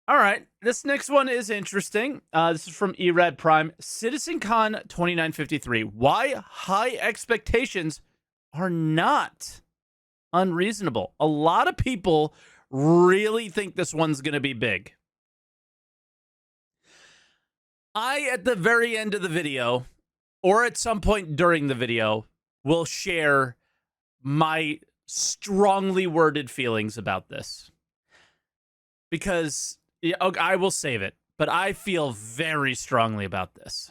All right, this next one is interesting. This is from eRed Prime. Citizencon 2953. Why high expectations are not unreasonable. A lot of people really think this one's going to be big. At the very end of the video, or at some point during the video, will share my strongly worded feelings about this. Because I will save it, but I feel very strongly about this.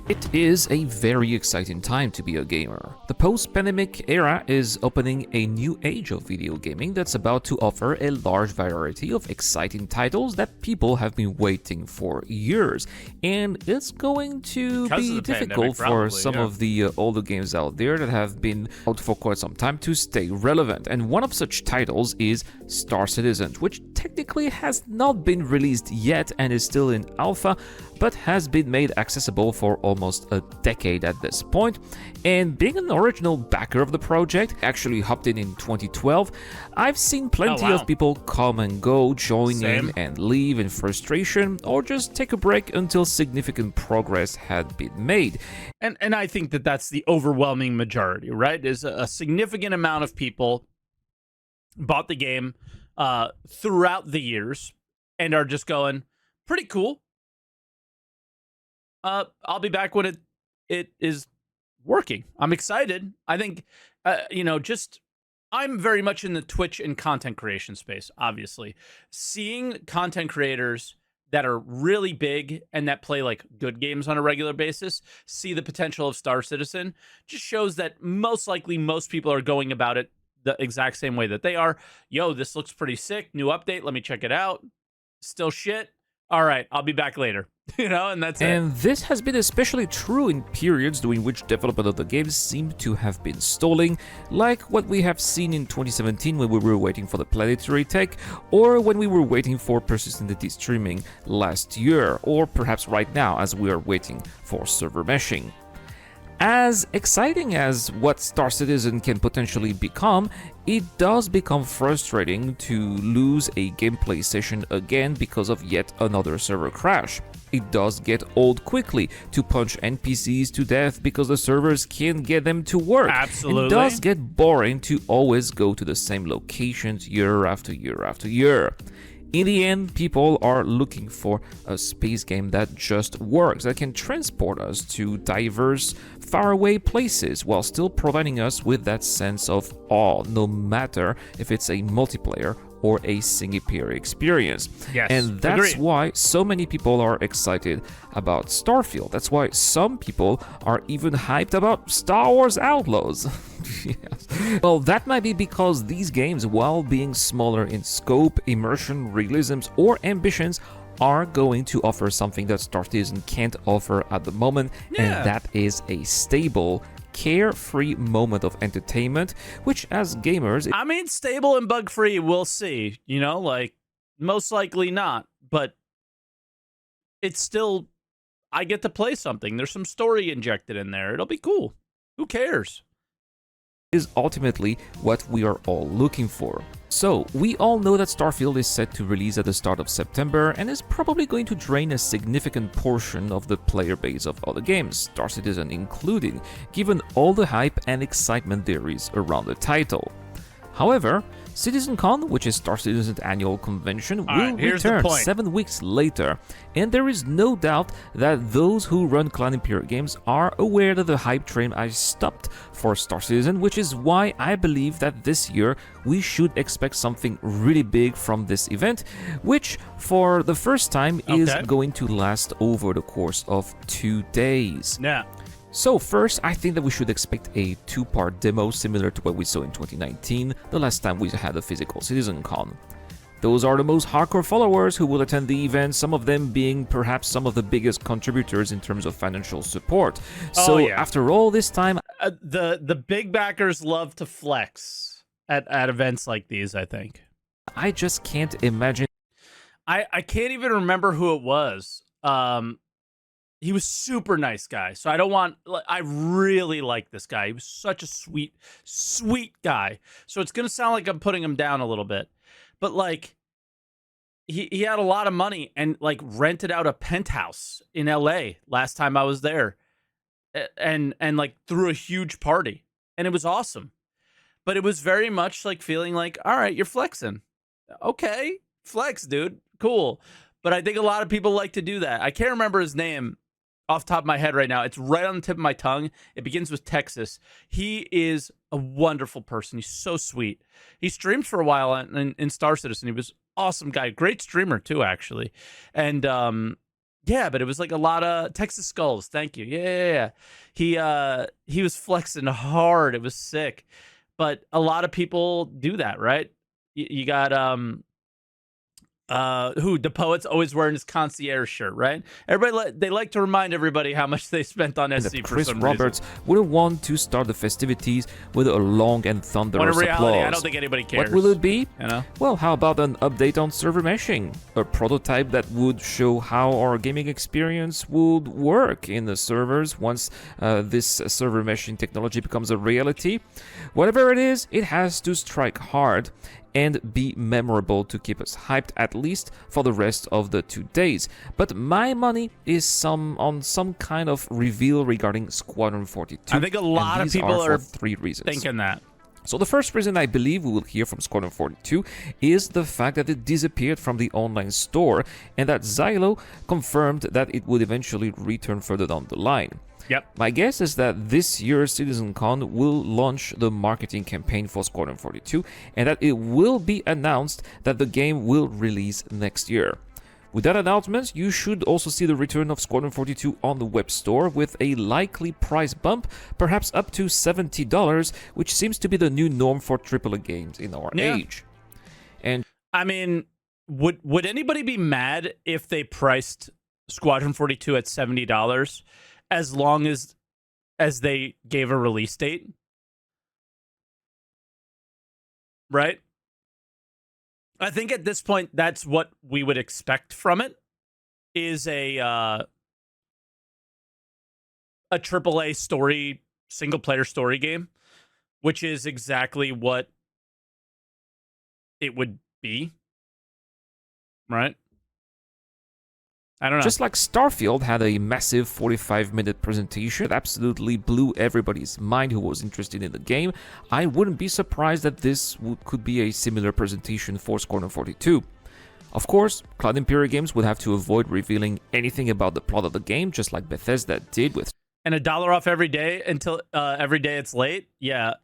It is a very exciting time to be a gamer. The post-pandemic era is opening a new age of video gaming that's about to offer a large variety of exciting titles that people have been waiting for years. And it's going to be difficult for some of the older games out there that have been out for quite some time to stay relevant. And one of such titles is Star Citizen, which technically has not been released yet and is still in alpha, but has been made accessible for almost a decade at this point. And being an original backer of the project, actually hopped in 2012, I've seen plenty of people come and go, join in and leave in frustration, or just take a break until significant progress had been made. And I think that that's the overwhelming majority, right? Is a significant amount of people bought the game throughout the years and are just going, pretty cool. I'll be back when it is working. I'm excited. I think, I'm very much in the Twitch and content creation space, obviously. Seeing content creators that are really big and that play like good games on a regular basis see the potential of Star Citizen just shows that most likely most people are going about it the exact same way that they are. Yo, this looks pretty sick. New update. Let me check it out. Still shit. All right, I'll be back later. And that's it. And this has been especially true in periods during which development of the games seemed to have been stalling, like what we have seen in 2017 when we were waiting for the planetary tech, or when we were waiting for persistentity streaming last year, or perhaps right now as we are waiting for server meshing. As exciting as what Star Citizen can potentially become, it does become frustrating to lose a gameplay session again because of yet another server crash. It does get old quickly to punch NPCs to death because the servers can't get them to work. Absolutely. It does get boring to always go to the same locations year after year after year. In the end, people are looking for a space game that just works, that can transport us to diverse, faraway places while still providing us with that sense of awe, no matter if it's a multiplayer or a single-player experience. Yes, and that's agreed. why so many people are excited about Starfield. That's why some people are even hyped about Star Wars Outlaws. Yes. Well, that might be because these games, while being smaller in scope, immersion, realisms, or ambitions, are going to offer something that Star Citizen can't offer at the moment, and that is a stable, carefree moment of entertainment, which as gamers... I mean, stable and bug-free, we'll see. Most likely not, but it's still... I get to play something. There's some story injected in there. It'll be cool. Who cares? Is ultimately what we are all looking for. So, we all know that Starfield is set to release at the start of September and is probably going to drain a significant portion of the player base of other games, Star Citizen including, given all the hype and excitement there is around the title. However, Citizencon, which is Star Citizen's annual convention, will return 7 weeks later, and there is no doubt that those who run Clan Imperial games are aware that the hype train has stopped for Star Citizen, which is why I believe that this year we should expect something really big from this event, which for the first time is going to last over the course of 2 days. Yeah. So first, I think that we should expect a 2-part demo similar to what we saw in 2019, the last time we had a physical Citizencon. Those are the most hardcore followers who will attend the event, some of them being perhaps some of the biggest contributors in terms of financial support. So after all this time... the big backers love to flex at events like these, I think. I just can't imagine... I can't even remember who it was. he was super nice guy. So I really like this guy. He was such a sweet guy. So it's going to sound like I'm putting him down a little bit, but like he had a lot of money and like rented out a penthouse in LA last time I was there, and like threw a huge party, and it was awesome. But it was very much like feeling like, all right, you're flexing. Okay, flex, dude. Cool. But I think a lot of people like to do that. I can't remember his name off the top of my head right now. It's right on the tip of my tongue. It begins with Texas. He is a wonderful person. He's so sweet. He streamed for a while in Star Citizen. He was awesome guy. Great streamer too, actually. And yeah, but it was like a lot of Texas Skulls. Thank you. Yeah. He was flexing hard. It was sick. But a lot of people do that, right? You got the poet's always wearing his concierge shirt, right? Everybody they like to remind everybody how much they spent on SC for Chris some Roberts reason. would want to start the festivities with a long and thunderous When in reality, applause. I don't think anybody cares. What will it be? You know? Well, how about an update on server meshing? A prototype that would show how our gaming experience would work in the servers once this server meshing technology becomes a reality. Whatever it is, it has to strike hard and be memorable to keep us hyped, at least for the rest of the 2 days. But my money is on some kind of reveal regarding Squadron 42. I think a lot of people are for 3 reasons. thinking that. So the first reason I believe we will hear from Squadron 42 is the fact that it disappeared from the online store and that Xylo confirmed that it would eventually return further down the line. Yep. My guess is that this year's Citizencon will launch the marketing campaign for Squadron 42 and that it will be announced that the game will release next year. With that announcement, you should also see the return of Squadron 42 on the web store with a likely price bump, perhaps up to $70, which seems to be the new norm for AAA games in our age. And I mean, would anybody be mad if they priced Squadron 42 at $70 as long as they gave a release date? Right? I think at this point, that's what we would expect from it, is a AAA story, single-player story game, which is exactly what it would be, right? I don't know. Just like Starfield had a massive 45-minute presentation that absolutely blew everybody's mind who was interested in the game, I wouldn't be surprised that this could be a similar presentation for Squadron 42. Of course, Cloud Imperial Games would have to avoid revealing anything about the plot of the game, just like Bethesda did with... And $1 off every day until every day it's late? Yeah,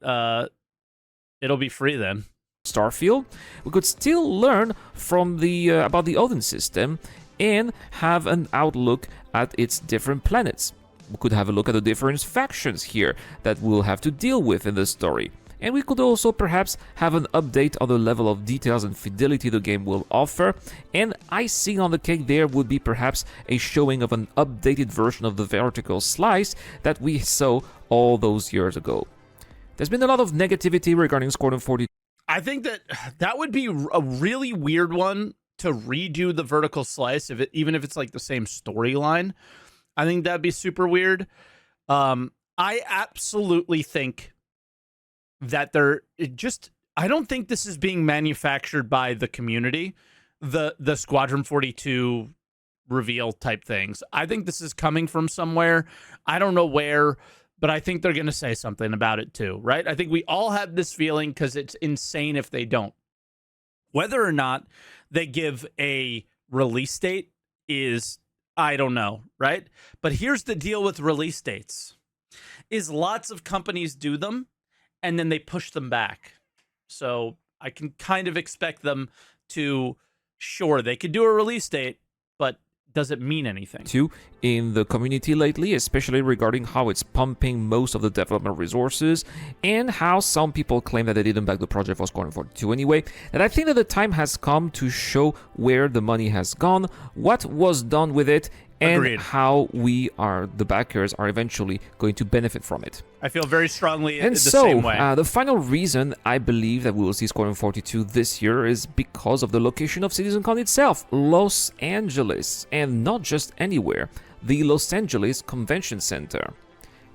it'll be free then. Starfield, we could still learn from about the Odin system and have an outlook at its different planets. We could have a look at the different factions here that we'll have to deal with in the story. And we could also perhaps have an update on the level of details and fidelity the game will offer. And icing on the cake there would be perhaps a showing of an updated version of the vertical slice that we saw all those years ago. There's been a lot of negativity regarding Squadron 42. I think that would be a really weird one to redo the vertical slice, even if it's like the same storyline. I think that'd be super weird. I absolutely think that I don't think this is being manufactured by the community, the Squadron 42 reveal type things. I think this is coming from somewhere. I don't know where, but I think they're going to say something about it too, right? I think we all have this feeling because it's insane if they don't. Whether or not they give a release date is, I don't know, right? But here's the deal with release dates, is lots of companies do them and then they push them back. So I can kind of expect them to, sure, they could do a release date, but does it mean anything? Too in the community lately, especially regarding how it's pumping most of the development resources and how some people claim that they didn't back the project for Squadron 42 anyway. And I think that the time has come to show where the money has gone, what was done with it, and Agreed. how we the backers are eventually going to benefit from it. I feel very strongly And the same way. the final reason I believe that we will see Squadron 42 this year is because of the location of Citizencon itself, Los Angeles, and not just anywhere. the Los Angeles Convention Center.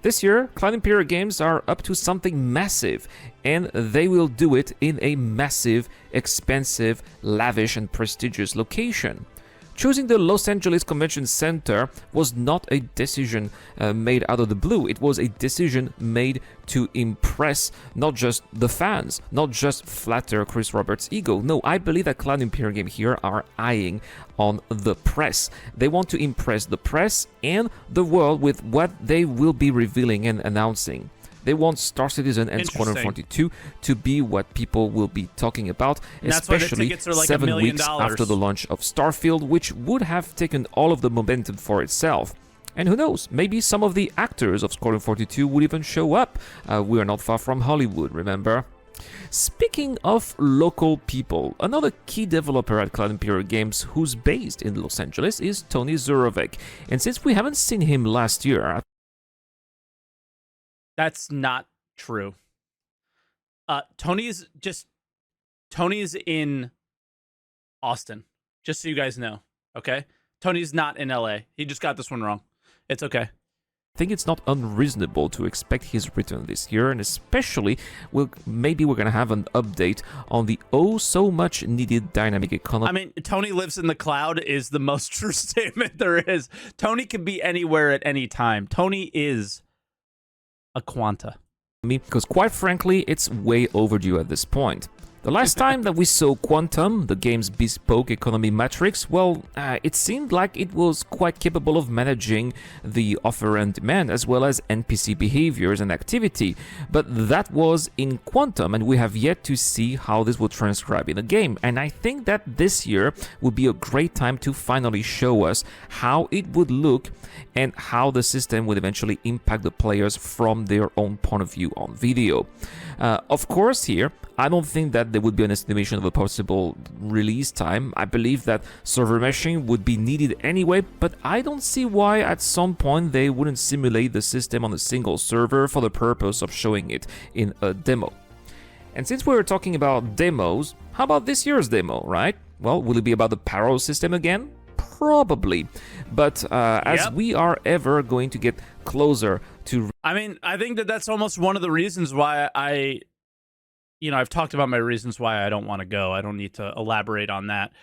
This year, Cloud Imperial Games are up to something massive, and they will do it in a massive, expensive, lavish, and prestigious location. Choosing the Los Angeles Convention Center was not a decision made out of the blue. It was a decision made to impress not just the fans, not just flatter Chris Roberts' ego. No, I believe that Cloud Imperial Games here are eyeing on the press. They want to impress the press and the world with what they will be revealing and announcing. They want Star Citizen and Squadron 42 to be what people will be talking about, especially like 7 weeks after the launch of Starfield, which would have taken all of the momentum for itself. And who knows, maybe some of the actors of Squadron 42 would even show up. We are not far from Hollywood, remember? Speaking of local people, another key developer at Cloud Imperial Games who's based in Los Angeles is Tony Zurovec. And since we haven't seen him last year... That's not true. Tony's in Austin, just so you guys know, okay? Tony's not in LA. He just got this one wrong. It's okay. I think it's not unreasonable to expect his return this year, and especially maybe we're going to have an update on the so much needed dynamic economy. I mean, Tony lives in the cloud is the most true statement there is. Tony can be anywhere at any time. Tony is a quanta. Because quite frankly, it's way overdue at this point. The last time that we saw Quantum, the game's bespoke economy matrix, well, it seemed like it was quite capable of managing the offer and demand as well as NPC behaviors and activity. But that was in Quantum, and we have yet to see how this will transcribe in the game. And I think that this year would be a great time to finally show us how it would look and how the system would eventually impact the players from their own point of view on video. Of course, here, I don't think that there would be an estimation of a possible release time. I believe that server meshing would be needed anyway, but I don't see why at some point they wouldn't simulate the system on a single server for the purpose of showing it in a demo. And since we were talking about demos, how about this year's demo, right? Well, will it be about the Paro system again? Probably. But as we are ever going to get closer to... I mean, I think that that's almost one of the reasons why I've talked about my reasons why I don't want to go. I don't need to elaborate on that.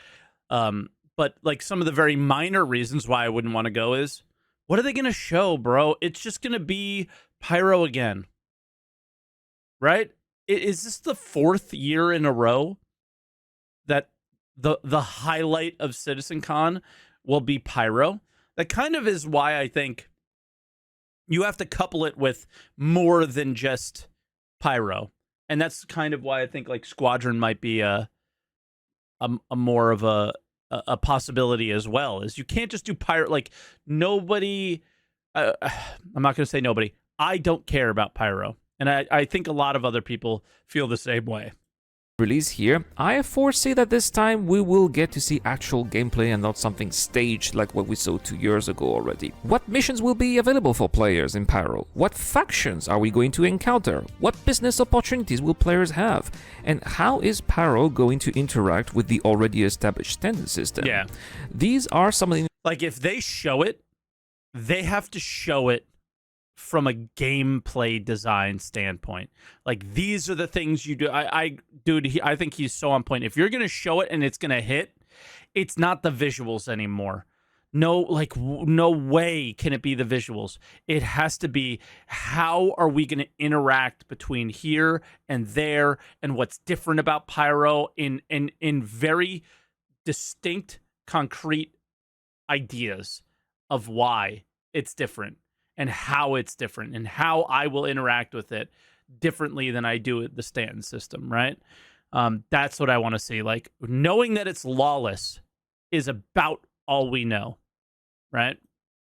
But like some of the very minor reasons why I wouldn't want to go is, what are they going to show, bro? It's just going to be Pyro again. Right? Is this the 4th year in a row that the highlight of Citizencon will be Pyro? That kind of is why I think you have to couple it with more than just Pyro. And that's kind of why I think like Squadron might be a more of a possibility as well. Is you can't just do Pyro. Like nobody, I'm not going to say nobody. I don't care about Pyro. And I think a lot of other people feel the same way. Release here, I foresee that this time we will get to see actual gameplay and not something staged like what we saw 2 years ago already. What missions will be available for players in Pyro? What factions are we going to encounter? What business opportunities will players have? And how is Pyro going to interact with the already established standard system? Yeah. These are some of the... Like if they show it, they have to show it from a gameplay design standpoint. Like these are the things you do. I think he's so on point. If you're going to show it and it's going to hit, it's not the visuals anymore. No way can it be the visuals. It has to be, how are we going to interact between here and there, and what's different about Pyro in very distinct, concrete ideas of why it's different. And how it's different, and how I will interact with it differently than I do with the stand system, right? That's what I want to see. Like, knowing that it's lawless is about all we know, right?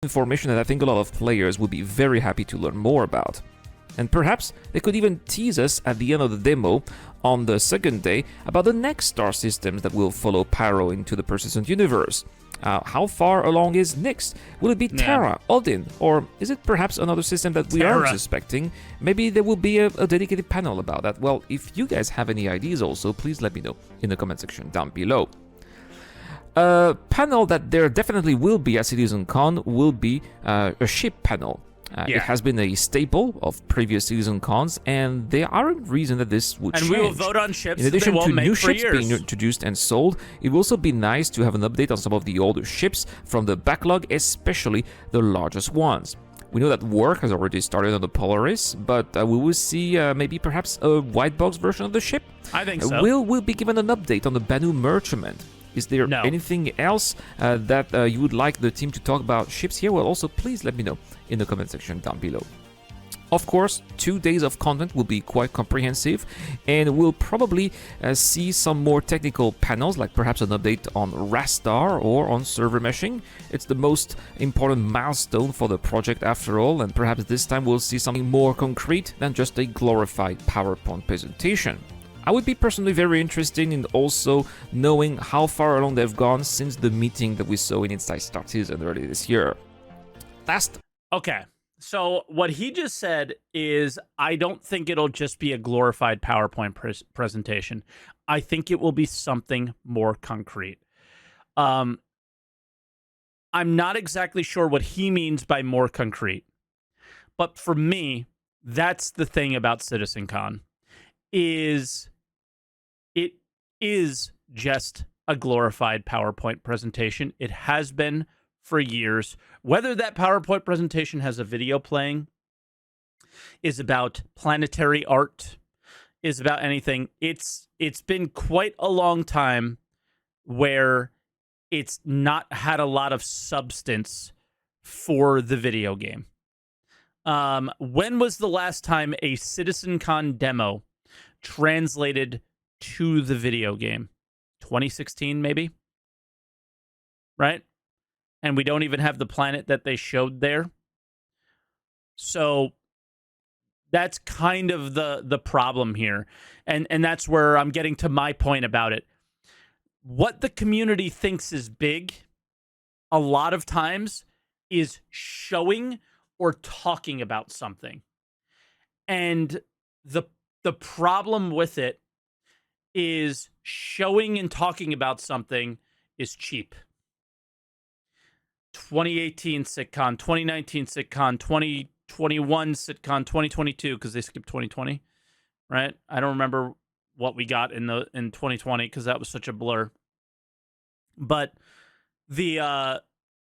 Information that I think a lot of players would be very happy to learn more about. And perhaps they could even tease us at the end of the demo on the second day about the next star systems that will follow Pyro into the persistent universe. How far along is Nyx? Will it be Terra, Odin, or is it perhaps another system that we aren't suspecting? Maybe there will be a dedicated panel about that. Well, if you guys have any ideas also, please let me know in the comment section down below. A panel that there definitely will be at Citizencon will be a ship panel. It has been a staple of previous Citizencons, and there aren't reason that this would change. And we will vote on ships in addition that they won't to make new for ships years. being introduced and sold, it will also be nice to have an update on some of the older ships from the backlog, especially the largest ones. We know that work has already started on the Polaris, but we will see maybe perhaps a white box version of the ship. I think so. We'll be given an update on the Banu Merchantman. Is there anything else that you would like the team to talk about ships here? Well, also, please let me know in the comment section down below. Of course, 2 days of content will be quite comprehensive, and we'll probably see some more technical panels, like perhaps an update on Rastar or on server meshing. It's the most important milestone for the project after all, and perhaps this time we'll see something more concrete than just a glorified PowerPoint presentation. I would be personally very interested in also knowing how far along they've gone since the meeting that we saw in Inside Star Citizen earlier this year. Last. Okay, so what he just said is, I don't think it'll just be a glorified PowerPoint presentation. I think it will be something more concrete. I'm not exactly sure what he means by more concrete, but for me, that's the thing about Citizencon, is it is just a glorified PowerPoint presentation. It has been for years. Whether that PowerPoint presentation has a video playing, is about planetary art, is about anything, it's been quite a long time where it's not had a lot of substance for the video game. When was the last time a Citizencon demo translated to the video game? 2016, maybe? Right? And we don't even have the planet that they showed there. So that's kind of the problem here. And that's where I'm getting to my point about it. What the community thinks is big, a lot of times, is showing or talking about something. And the problem with it is showing and talking about something is cheap. 2018 sitcon, 2019 sitcon, 2021 sitcon, 2022, because they skipped 2020, right? I don't remember what we got in 2020 because that was such a blur. But the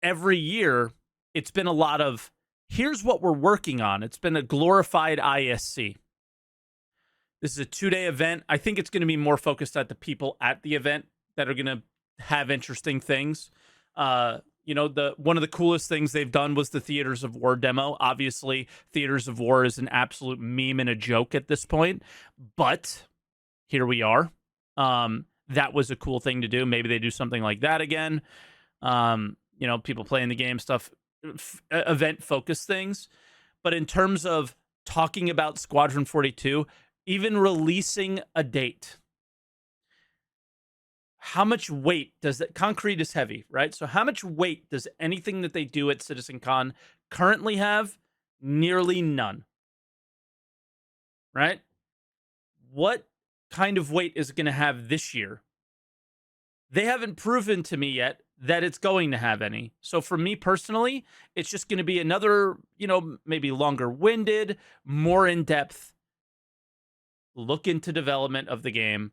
every year it's been a lot of, here's what we're working on. It's been a glorified ISC. This is a 2-day event. I think it's going to be more focused at the people at the event that are going to have interesting things. You know, one of the coolest things they've done was the Theaters of War demo. Obviously, Theaters of War is an absolute meme and a joke at this point, but here we are. That was a cool thing to do. Maybe they do something like that again. You know, people playing the game stuff, event-focused things. But in terms of talking about Squadron 42, even releasing a date, how much weight does that? Concrete is heavy, right? So how much weight does anything that they do at Citizencon currently have? Nearly none, right? What kind of weight is it going to have this year? They haven't proven to me yet that it's going to have any. So for me personally, it's just going to be another, you know, maybe longer-winded, more in-depth look into development of the game,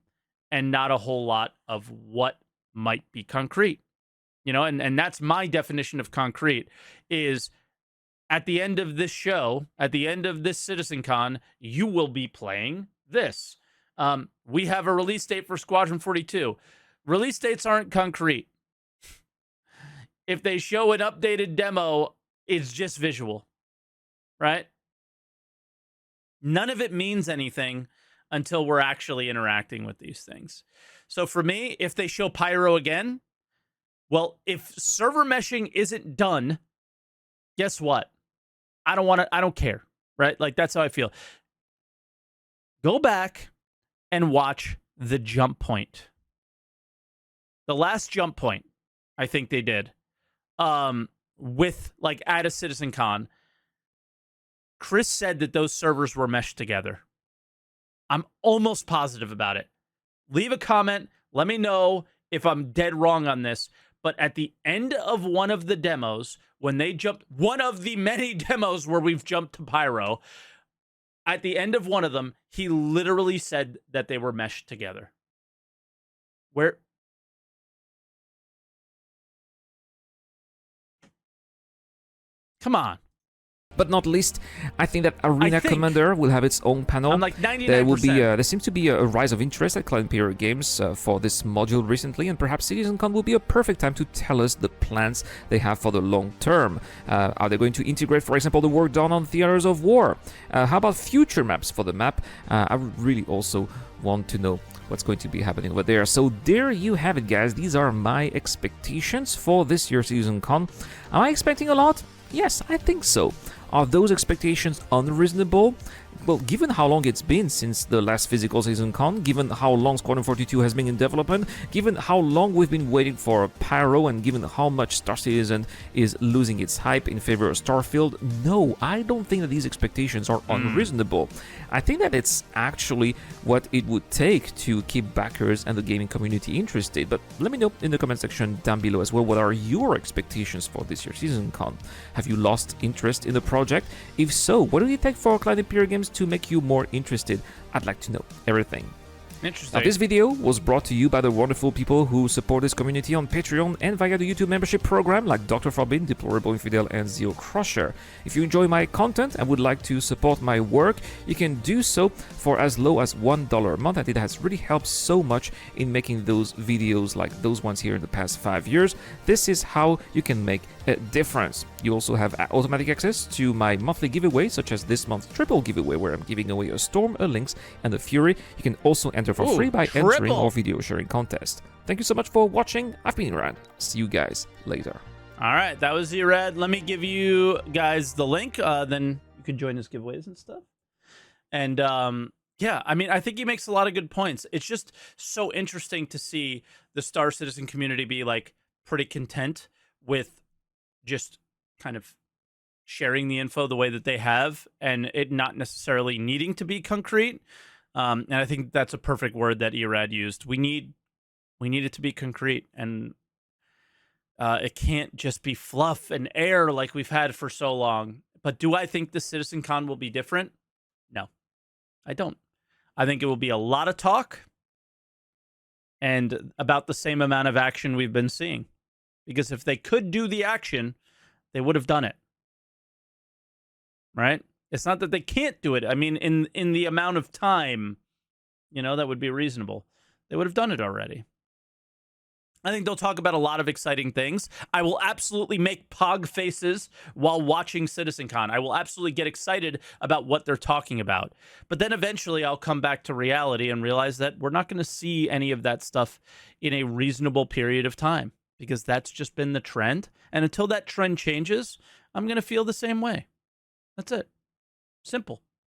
and not a whole lot of what might be concrete. You know, and that's my definition of concrete, is at the end of this show, at the end of this Citizencon, you will be playing this. We have a release date for Squadron 42. Release dates aren't concrete. If they show an updated demo, it's just visual, right? None of it means anything until we're actually interacting with these things. So for me, if they show Pyro again, well, if server meshing isn't done, guess what? I don't care, right? Like, that's how I feel. Go back and watch the jump point. The last jump point, I think they did, with, like, at a Citizencon, Chris said that those servers were meshed together. I'm almost positive about it. Leave a comment. Let me know if I'm dead wrong on this. But at the end of one of the demos, when they jumped, one of the many demos where we've jumped to Pyro, at the end of one of them, he literally said that they were meshed together. Where? Come on. But not least, I think that Arena Commander will have its own panel. I'm like 99%. There seems to be a rise of interest at Cloud Imperial Games for this module recently, and perhaps Citizencon will be a perfect time to tell us the plans they have for the long term. Are they going to integrate, for example, the work done on Theaters of War? How about future maps for the map? I would really also want to know what's going to be happening over there. So there you have it, guys. These are my expectations for this year's Citizencon. Am I expecting a lot? Yes, I think so. Are those expectations unreasonable? Well, given how long it's been since the last physical Citizencon, given how long Squadron 42 has been in development, given how long we've been waiting for Pyro, and given how much Star Citizen is losing its hype in favor of Starfield, no, I don't think that these expectations are unreasonable. I think that it's actually what it would take to keep backers and the gaming community interested. But let me know in the comment section down below as well, what are your expectations for this year's Citizencon? Have you lost interest in the project? If so, what do you take for Cloud Imperial Games to make you more interested? I'd like to know everything. Interesting. Now, this video was brought to you by the wonderful people who support this community on Patreon and via the YouTube membership program like Dr. Forbin, Deplorable Infidel, and Zeo Crusher. If you enjoy my content and would like to support my work, you can do so for as low as $1 a month, and it has really helped so much in making those videos like those ones here in the past 5 years. This is how you can make a difference. You also have automatic access to my monthly giveaway, such as this month's triple giveaway, where I'm giving away a Storm, a Lynx, and a Fury. You can also enter for free by entering our video sharing contest. Thank you so much for watching. I've been Rad. See you guys later. All right, that was Rad. Let me give you guys the link. Then you can join us giveaways and stuff. And yeah, I mean, I think he makes a lot of good points. It's just so interesting to see the Star Citizen community be like pretty content with just kind of sharing the info the way that they have, and it not necessarily needing to be concrete. And I think that's a perfect word that Erad used. We need it to be concrete, and it can't just be fluff and air like we've had for so long. But do I think the Citizencon will be different? No, I don't. I think it will be a lot of talk and about the same amount of action we've been seeing. Because if they could do the action, they would have done it. Right? It's not that they can't do it. I mean, in the amount of time, you know, that would be reasonable. They would have done it already. I think they'll talk about a lot of exciting things. I will absolutely make pog faces while watching Citizencon. I will absolutely get excited about what they're talking about. But then eventually I'll come back to reality and realize that we're not going to see any of that stuff in a reasonable period of time, because that's just been the trend. And until that trend changes, I'm going to feel the same way. That's it. Simple.